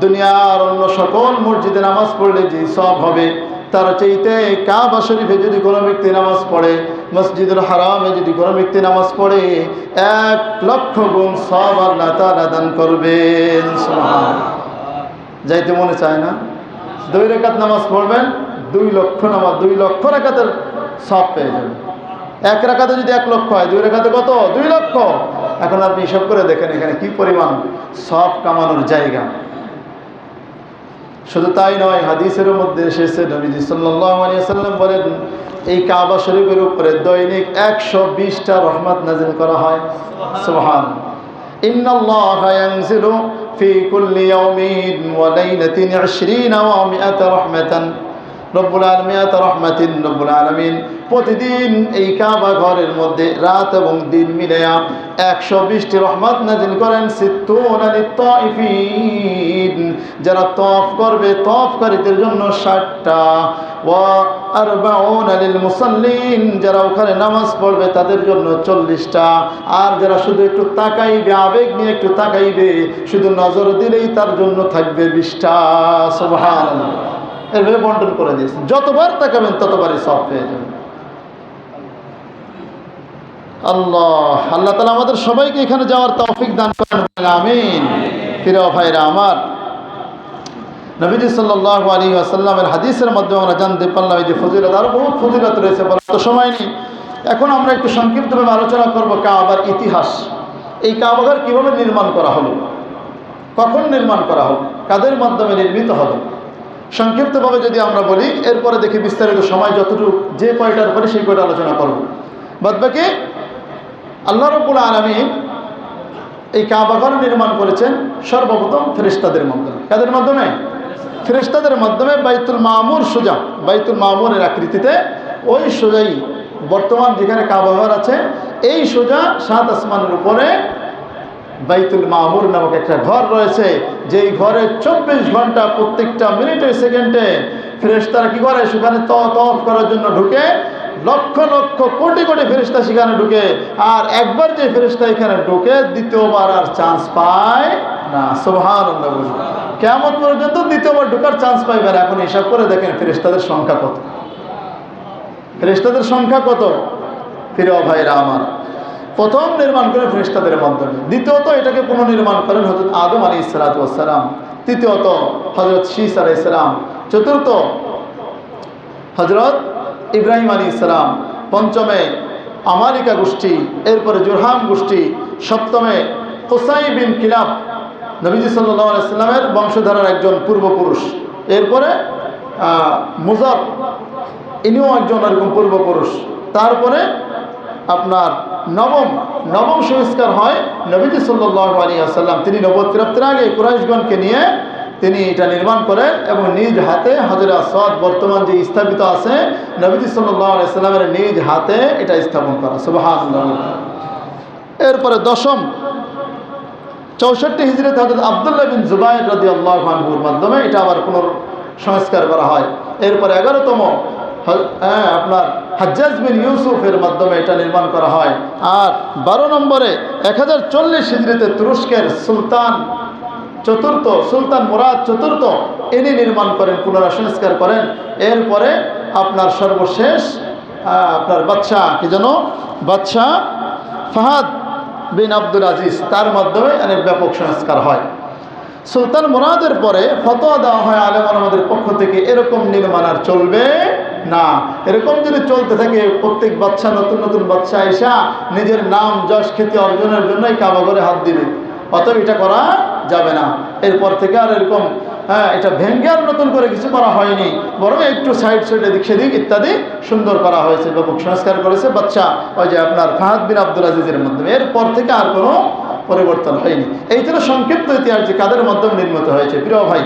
দুনিয়ার অন্য সকল মসজিদে নামাজ পড়লে যে সওয়াব হবে তার চাইতে কাবা শরীফে যদি কোনো ব্যক্তি নামাজ পড়ে, মসজিদুল হারামে যদি কোনো ব্যক্তি নামাজ পড়ে, 1 লক্ষ গুণ সওয়াব আল্লাহ তাআলা দান করবেন। সুবহানাল্লাহ। যাইতে মনে চায় না? 2 রাকাত নামাজ পড়বেন, 2 লক্ষ নামাজ, 2 লক্ষ রাকাতের সওয়াব পেয়ে যাবেন। 1 রাকাতে যদি 1 লক্ষ হয়, 2 রাকাতে কত? 2 লক্ষ। এখন আপনি হিসাব করে দেখেন এখানে কি পরিমাণ সওয়াব কামানোর জায়গা। শুধু তাই নয়, হাদিসের মধ্যে এসেছে নবীজি সাল্লাল্লাহু আলাইহি ওয়াসাল্লাম বলেন, এই কাবা শরীফের উপরে দৈনিক 120টা রহমত নাযিল করা হয়। সুবহানাল্লাহ। ইন্নাল্লাহা ইয়ানজিলু ফি কুল্লি ইয়াউমিন ওয়া লাইলাতিন 20 ওয়া 100 রাহমাতান। রব্বুল আলামিন রাহমাতিন রব্বুল আলামিন প্রতিদিন এই কাবা ঘরের মধ্যে রাত এবং দিন মিলায়া 120টি রহমত নাজিল করেন। সিত্তুনা লিত-তাইফিন, যারা তওয়াফ করবে তওয়াফকারীদের জন্য 60টা, ওয়া আরবাউনা লিল মুসাল্লিন, যারা ওখানে নামাজ পড়বে তাদের জন্য 40টা, আর যারা শুধু একটু তাকাইবে, আবেগ নিয়ে একটু তাকাইবে, শুধু নজর দিলেই তার জন্য থাকবে 20টা। সুবহানাল্লাহ। এভাবে বন্টন করে দিয়েছেন, যতবার তাকাবেন ততবারই সওয়াব পেয়ে যাবেন। আল্লাহ আল্লাহ তাআলা আমাদের সবাইকে এখানে যাওয়ার তৌফিক দান করেন, আমিন। প্রিয় ভাইরা আমার, নবীজি সাল্লাল্লাহু আলাইহি ওয়াসাল্লামের হাদিসের মাধ্যমে আমরা জানতে পারলাম এই যে ফজিলত, আরো বহুত ফজিলত রয়েছে, বলার তো সময় নেই। এখন আমরা একটু সংক্ষিপ্তভাবে আলোচনা করব কাবার ইতিহাস। এই কাবাঘর কিভাবে নির্মাণ করা হলো, কখন নির্মাণ করা হলো, কাদের মাধ্যমে নির্মিত হলো, সংক্ষিপ্তভাবে যদি আমরা বলি, এরপরে দেখি বিস্তারিত সময় যতটুকু যে কয়টার পরে সেই কয়টা আলোচনা করব। বাদবাকি আল্লাহ রাব্বুল আলামিন এই কাবাঘর নির্মাণ করেছেন সর্বপ্রথম ফেরেশতাদের মাধ্যমে। কাদের মাধ্যমে? ফেরেশতাদের মাধ্যমে। বাইতুল মামুর সোজা, বাইতুল মামুরের আকৃতিতে, ওই সোজাই বর্তমান যেখানে কাবাঘর আছে এই সোজা 7 আসমানের উপরে বাইতুল মামুর নামক একটা ঘর রয়েছে, যেই ঘরে 24 ঘন্টা প্রত্যেকটা মিনিটে সেকেন্ডে ফেরেশতারা কি করে, সেখানে তওয়াফ করার জন্য ঢুকে। লক্ষ লক্ষ কোটি কোটি ফেরেশতা সেখানে ঢুকে, আর একবার যে ফেরেশতা এখানে ঢুকে দ্বিতীয়বার আর চান্স পায় না। সুবহানাল্লাহ। কিয়ামত পর্যন্ত দ্বিতীয়বার ঢোকার চান্স পাইবে না। এখন হিসাব করে দেখেন ফেরেশতাদের সংখ্যা কত, ফেরেশতাদের সংখ্যা কত। প্রিয় ভাইরা আমার, প্রথম নির্মাণ করেন ফেরেশতাদের মাধ্যমে, দ্বিতীয়ত এটাকে পুনর্নির্মাণ করেন হযরত আদম আলাইহিস সালাতু ওয়াস সালাম, তৃতীয়ত হযরত শীস আলাইহিস সালাম, চতুর্থ হযরত ইব্রাহিম আলাইহিস সালাম, পঞ্চমে আমালিকা গোষ্ঠী, এরপরে জুরহাম গোষ্ঠী, সপ্তমে কুসাই বিন কিলাব, নবীজি সাল্লাল্লাহু আলাইহি সাল্লামের বংশধারার একজন পূর্বপুরুষ, এরপরে মুজাব, ইনিও একজন এরকম পূর্বপুরুষ। তারপরে আপনার নবম সংস্কার হয় নবীজি সাল্লাল্লাহু আলাইহি ওয়াসাল্লাম, তিনি নবুয়ত প্রাপ্তির আগে কুরাইশগণকে নিয়ে তিনি এটা নির্মাণ করেন এবং নিজ হাতে হাজরে আসওয়াদ বর্তমান যে স্থাপিত আছে নবীজি সাল্লাল্লাহু আলাইহি ওয়াসাল্লামের নিজ হাতে এটা স্থাপন করা। সুবহানাল্লাহ। এরপরে দশম 64 হিজরিতে হযরত আব্দুল্লাহ বিন জুবাইর রাদিয়াল্লাহু আনহুর মাধ্যমে এটা আবার পুনর্সংস্কার করা হয়। এরপরে 11তম আপনার হাজ্জাজ বিন ইউসুফের মাধ্যমে এটা নির্মাণ করা হয়। আর 12 নম্বরে 1040 হিজরিতে তুরস্কের সুলতান মুরাদ চতুর্থ ইনি নির্মাণ করেন, পুনঃসংস্কার করেন। এরপরে আপনার সর্বশেষ আপনার বাদশাহ ফাহাদ বিন আব্দুল আজিজ, তার মাধ্যমে অনেক ব্যাপক সংস্কার হয়। সুলতান মুরাদের পরে ফতোয়া দেওয়া হয় আলেম ওলামাদের পক্ষ থেকে, এরকম নির্মাণ আর চলবে না। এরকম যদি চলতে থাকে প্রত্যেক বাদশা নতুন নতুন বাদশা এসা নিজের নাম যশ খ্যাতি অর্জনের জন্য এই কাবাঘরে হাত দিবে, অতএব এটা করা যাবে না। এরপর থেকে আর এরকম এটা ভেঙ্গে আর নতুন করে কিছু করা হয়নি, বরং একটু সাইড এদিক সেদিক ইত্যাদি সুন্দর করা হয়েছে, ব্যাপক সংস্কার করেছে বাদশা ওই যে আপনার ফাহাদ বিন আব্দুল আজিজের মাধ্যমে। এরপর থেকে আর কোনো পরিবর্তন হয়নি। এই ছিল সংক্ষিপ্ত ইতিহাস যে কাদের মাধ্যমে নির্মিত হয়েছে। প্রিয় ভাই,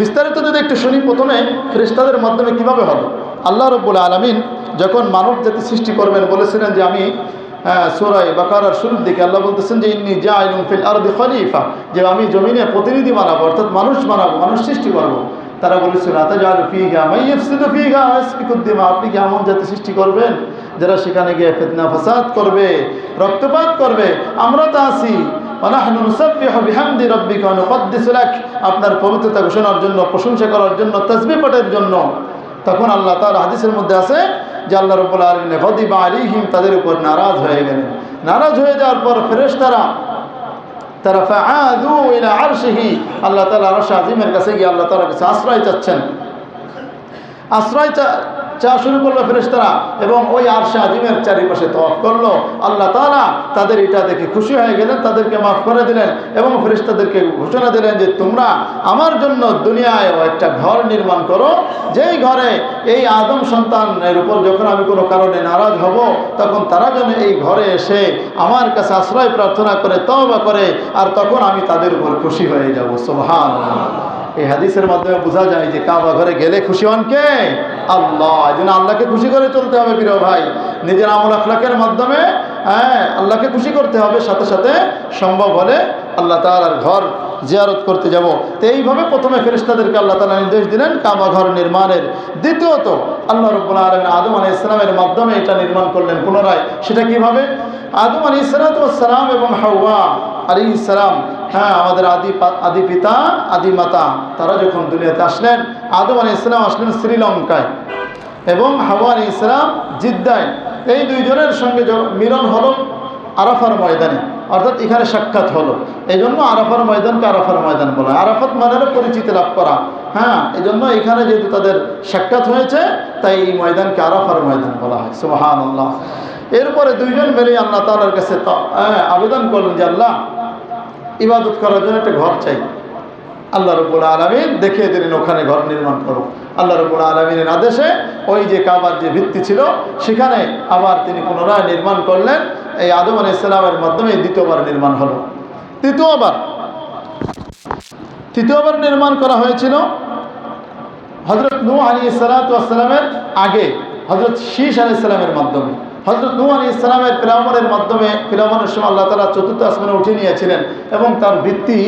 বিস্তারিত যদি একটু শুনি, প্রথমে ফেরেশতাদের মাধ্যমে কিভাবে হলো। আল্লাহ রাব্বুল আলামিন যখন মানব জাতি সৃষ্টি করবেন বলেছিলেন যে আমি সূরা বাকারার শুরুর দিকে আল্লাহ বলতেছেন যে ইন্নী জাইলুন ফিল আরদি খলিফা, যে আমি জমিনে প্রতিনিধি বানাবো, অর্থাৎ মানুষ বানাবো, মানুষ সৃষ্টি করবো। তারা বলেছিল আতাজালু ফীহা মান ইফসিদু ফীহা ওয়া ইয়াসফিকুদ দিমা, আপনি কি এমন জাতি সৃষ্টি করবেন যারা সেখানে গিয়ে ফিতনা ফাসাদ করবে, রক্তপাত করবে? আমরা তো আছি ওয়ানাহনু নুসাব্বিহু বিহামদি রাব্বিকা ওয়া নুকদ্দিসু লাক, আপনার পবিত্রতা ঘোষণার জন্য, প্রশংসা করার জন্য, তাসবিহ পাঠের জন্য। তখন আল্লাহ তাআলা হাদিসের মধ্যে আছে যে আল্লাহ রাব্বুল আলামিন গাদিবা আলাইহিম, তাদের উপর নারাজ হয়ে গেলেন। নারাজ হয়ে যাওয়ার পর ফেরেশতারা ফাআযু ইলা আরশিহি, আল্লাহ তাআলা আরশ আজিমের কাছে গিয়ে আল্লাহ তাআলার কাছে আশ্রয় চাচ্ছেন। আশ্রয় চাওয়া শুরু করলো ফেরেশতারা এবং ওই আরশে আজিমের চারিপাশে তওয়াফ করলো। আল্লাহ তাআলা তাদের এটা দেখে খুশি হয়ে গেলেন, তাদেরকে মাফ করে দিলেন এবং ফেরেশতাদেরকে ঘোষণা দিলেন যে তোমরা আমার জন্য দুনিয়ায় একটা ঘর নির্মাণ করো, যেই ঘরে এই আদম সন্তানের উপর যখন আমি কোনো কারণে নারাজ হব তখন তারা যেন এই ঘরে এসে আমার কাছে আশ্রয় প্রার্থনা করে তওবা করে, আর তখন আমি তাদের উপর খুশি হয়ে যাব। সুবহানাল্লাহ। এই হাদিসের মাধ্যমে বোঝা যায় যে কাবা ঘরে গেলে খুশি হন কে? আল্লাহ। এই জন্য আল্লাহকে খুশি করে চলতে হবে প্রিয় ভাই, নিজের আমল আখলাকের মাধ্যমে আল্লাহকে খুশি করতে হবে, সাথে সাথে সম্ভব হলে আল্লাহ তাআলার ঘর জিয়ারত করতে যাব। তো এইভাবে প্রথমে ফেরেশতাদেরকে আল্লাহ তাআলা নির্দেশ দিলেন কাবা ঘর নির্মাণের। দ্বিতীয়ত আল্লাহ রাব্বুল আলামিন আদম আলাইহিস সালামের মাধ্যমে এটা নির্মাণ করলেন পুনরায়। সেটা কিভাবে? আদম আলাইহিস সালাম এবং হাওয়া আলাইহিস সালাম, আমাদের আদি পিতা আদি মাতা, তারা যখন দুনিয়াতে আসলেন, আদম আলাইহিস সালাম আসলেন শ্রীলঙ্কায় এবং হাওয়া আলাইহিস সালাম জিদ্দায়। এই দুইজনের সঙ্গে মিলন হলো আরাফার ময়দানে, অর্থাৎ এখানে সাক্ষাৎ হলো। এই জন্য আরাফার ময়দানকে আরাফার ময়দান বলা হয়। আরাফাত মানে হলো পরিচিতি লাভ করা। এই জন্য এখানে যেহেতু তাদের সাক্ষাৎ হয়েছে, তাই এই ময়দানকে আরাফার ময়দান বলা হয়। সুবহানাল্লাহ। এরপরে দুইজন মিলে আল্লাহ তাআলার কাছে আবেদন করলেন যে আল্লাহ, ইবাদত করার জন্য একটা ঘর চাই। আল্লাহ রাব্বুল আলামিন দেখিয়ে দিলেন ওখানে ঘর নির্মাণ করো। আল্লাহ রাব্বুল আলামিনের আদেশে ওই যে কাবার যে ভিত্তি ছিল সেখানে আবার তিনি পুনরায় নির্মাণ করলেন। এই আদম আলাইহিস সালামের মাধ্যমে দ্বিতীয়বার নির্মাণ হলো। তৃতীয়বার নির্মাণ করা হয়েছিল হযরত নূহ আলাইহিস সালামের আগে হযরত শীশ আলাইহিস সালামের মাধ্যমে। হযরত নূহ আলাইহিস সালামের ফিরাউনের মাধ্যমে, ফিরাউনের সময় আল্লাহ তাআলা চতুর্থ আসমানে উঠিয়ে নিয়েছিলেন এবং তার ভিত্তি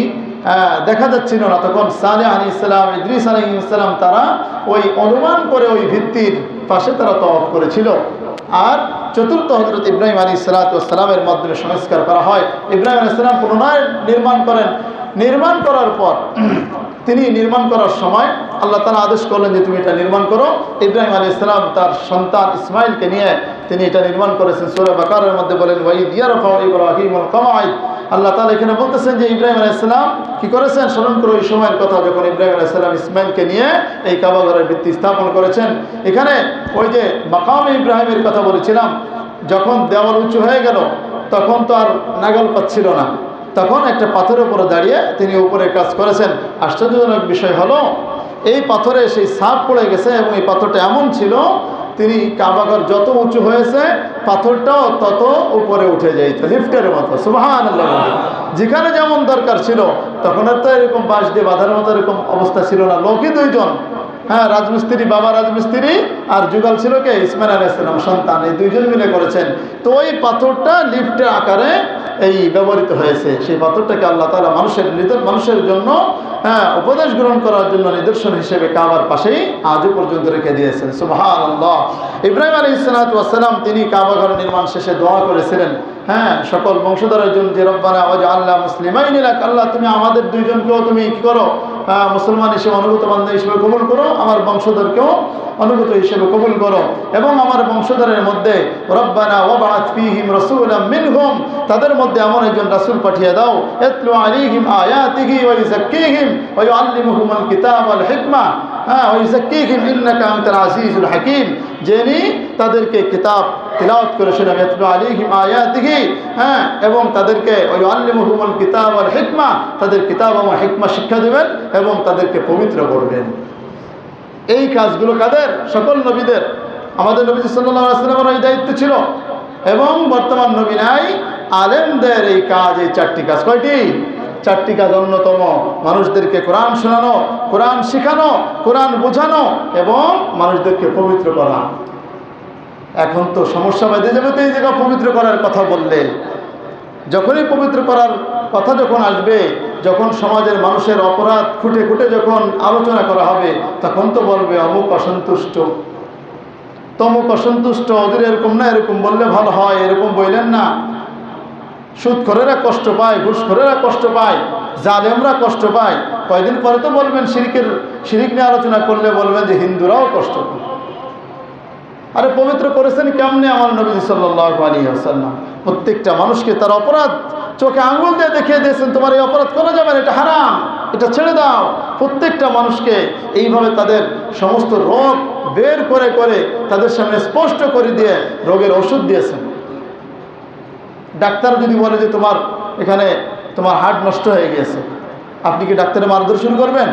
দেখা যাচ্ছিল না। তখন সালেহ আলাইহিস সালাম, ইদ্রিস আলাইহিস সালাম, তারা ওই অনুমান করে ওই ভিত্তির পাশে তারা তওয়াফ করেছিল। আর চতুর্থ হযরত ইব্রাহিম আলাইহিস সালামের মাধ্যমে সংস্কার করা হয়। ইব্রাহিম আলাইহিস সালাম পুনরায় নির্মাণ করেন। নির্মাণ করার পর তিনি নির্মাণ করার সময় আল্লাহ তাআলা আদেশ করলেন যে তুমি এটা নির্মাণ করো। ইব্রাহিম আলাইহিস সালাম তার সন্তান ইসমাইলকে নিয়ে তিনি এটা নির্মাণ করেছেন। সূরা বাকারার মধ্যে বলেন ওয়াইদ ইয়ারফাউ ইব্রাহিমুল কওয়াইদ। আল্লাহ তাআলা এখানে বলতেছেন যে ইব্রাহিম আলাইহিস সালাম কি করেছেন, স্মরণ করো ওই সময়ের কথা যখন ইব্রাহিম আলাইহিস সালাম ইসমাইলকে নিয়ে এই কাবা ঘরের ভিত্তি স্থাপন করেছেন। এখানে ওই যে মাকামে ইব্রাহিমের কথা বলেছিলাম, যখন দেওয়াল উঁচু হয়ে গেল তখন তো আর নাগাল পাচ্ছিল না, তখন একটা পাথরের উপরে দাঁড়িয়ে তিনি উপরে কাজ করেছেন। আশ্চর্যজনক বিষয় হলো এই পাথরে সেই ছাপ পড়ে গেছে এবং এই পাথরটা এমন ছিল, তিনি কাবাঘর যত উঁচু হয়েছে পাথরটাও তত উপরে উঠে যাইত, লিফটের মতো। সুবহানাল্লাহ। যেখানে যেমন দরকার ছিল, তখন আর তো এরকম বাঁশ দিয়ে বাঁধার মতো এরকম অবস্থা ছিল না। লোকই দুইজন, রাজমিস্ত্রি, বাবা রাজমিস্ত্রি, আর যুগল ছিল কে? ইসমাইল আলাইহিস সালাম সন্তান। এই দুইজন মিলে করেছেন। তো ওই পাথরটা লিফটের আকারে এই ব্যবহৃত হয়েছে। সেই পাথরটাকে আল্লাহ তাআলা মানুষের জন্য উপদেশ গ্রহণ করার জন্য নিদর্শন হিসেবে কাবার পাশেই আজও পর্যন্ত রেখে দিয়েছেন। সুবহানাল্লাহ। ইব্রাহিম আলাইহিস সালাম তিনি কাবা ঘর নির্মাণ শেষে দোয়া করেছিলেন সকল বংশধরের জন্য যে রব্বানা ওয়াজআলনা মুসলিমাইন লাক, আল্লাহ তুমি আমাদের দুইজনকেও তুমি কি করো, মুসলমান হিসেবে অনুগত বান্দা হিসেবে কবুল করো, আমার বংশধরকেও অনুগত হিসেবে কবুল করো, এবং আমার বংশধরের মধ্যে রব্বানা ওয়াবআত ফীহিম রাসূলাম মিনহুম, তাদের মধ্যে এমন একজন রাসূল পাঠিয়ে দাও, ইতলু আলাইহিম আয়াতিহি ওয়া ইউযাক্কিহিম ওয়া ইউআল্লিমুহুমুল কিতাব ওয়াল হিকমা ওয়া ইউযাক্কিহিম ইন্নাকা আনতাল আজিজুল হাকীম, যিনি তাদেরকে কিতাব তিলাওয়াত করে শোনাবেন, ইতলু আলাইহিম আয়াতিহি, এবং তাদেরকে ওয়া ইউআল্লিমুহুমুল কিতাব ওয়াল হিকমা, তাদের কিতাব এবং হিকমা শিক্ষা দেবেন এবং তাদেরকে পবিত্র করবেন। এই কাজগুলো কাদের? সকল নবীদের। আমাদের নবী সাল্লাল্লাহু আলাইহি ওয়াসাল্লামের এই দায়িত্ব ছিল, এবং বর্তমান নবী নাই, আলেমদের এই কাজ, এই চারটি কাজ। কয়টি? চারটি কাজ অন্যতম। মানুষদেরকে কোরআন শোনানো, কোরআন শেখানো, কোরআন বোঝানো এবং মানুষদেরকে পবিত্র করা। এখন তো সমস্যা বেঁধে যাবে তো এই জায়গা পবিত্র করার কথা বললে। যখনই পবিত্র করার কথা যখন আসবে, যখন সমাজের মানুষের অপরাধ খুঁটে খুঁটে যখন আলোচনা করা হবে, তখন তো বলবে অমুক অসন্তুষ্ট, তমুক অসন্তুষ্ট, ওদের এরকম না, এরকম বললে ভালো হয়, এরকম বললেন না। সুদখোরেরা কষ্ট পায়, ঘুষখোরেরা কষ্ট পায়, জালেমরা কষ্ট পায়। কয়দিন পরে তো বলবেন শিরিক নিয়ে আলোচনা করলে বলবেন যে হিন্দুরাও কষ্ট পায়। আরে পবিত্র করেছেন কেমনে আমার নবী সাল্লাল্লাহু আলাইহি ওয়াসাল্লাম? প্রত্যেকটা মানুষকে তার অপরাধ চোখে আঙ্গুল দিয়ে দেখিয়ে দিয়েছেন, তোমার এই অপরাধ করা যাবে না, এটা হারাম, এটা ছেড়ে দাও। প্রত্যেকটা মানুষকে এইভাবে তাদের সমস্ত রোগ বের করে করে তাদের সামনে স্পষ্ট করে দিয়ে রোগের ওষুধ দিয়েছেন। ডাক্তার যদি বলে যে তোমার এখানে তোমার হার্ট নষ্ট হয়ে গিয়েছে, আপনি কি ডাক্তারের মার্গদর্শন করবেন?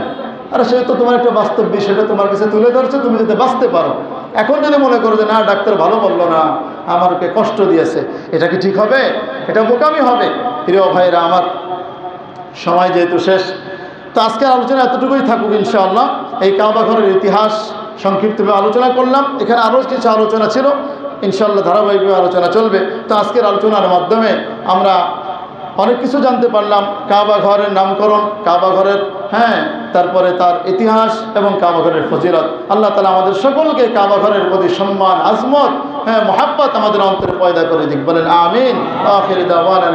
আরে সে তো তোমার একটা বাস্তব বিষয়টা তোমার কাছে তুলে ধরছে, তুমি যাতে বাঁচতে পারো। এখন যদি মনে করো যে না, ডাক্তার ভালো বললো না, আমাকে কষ্ট দিয়েছে, এটা কি ঠিক হবে? এটা বোকামি হবে। প্রিয় ভাইরা আমার, সময় যেহেতু শেষ, তো আজকের আলোচনা এতটুকুই থাকুক ইনশাআল্লাহ। এই কাবা ঘরের ইতিহাস সংক্ষিপ্তভাবে আলোচনা করলাম। এখানে আরও কিছু আলোচনা ছিল, ইনশাআল্লাহ ধারাবাহিকভাবে আলোচনা চলবে। তো আজকের আলোচনার মাধ্যমে আমরা অনেক কিছু জানতে পারলাম। কাবা ঘরের নামকরণ, কাবা ঘরের তারপরে তার ইতিহাস এবং কাবা ঘরের ফজিলত। আল্লাহ তাআলা আমাদের সকলকে কাবা ঘরের প্রতি সম্মান, আজমত, মহাব্বত আমাদের অন্তরে পয়দা করে দিক। বলেন আমিন। আখির দাওয়ানা।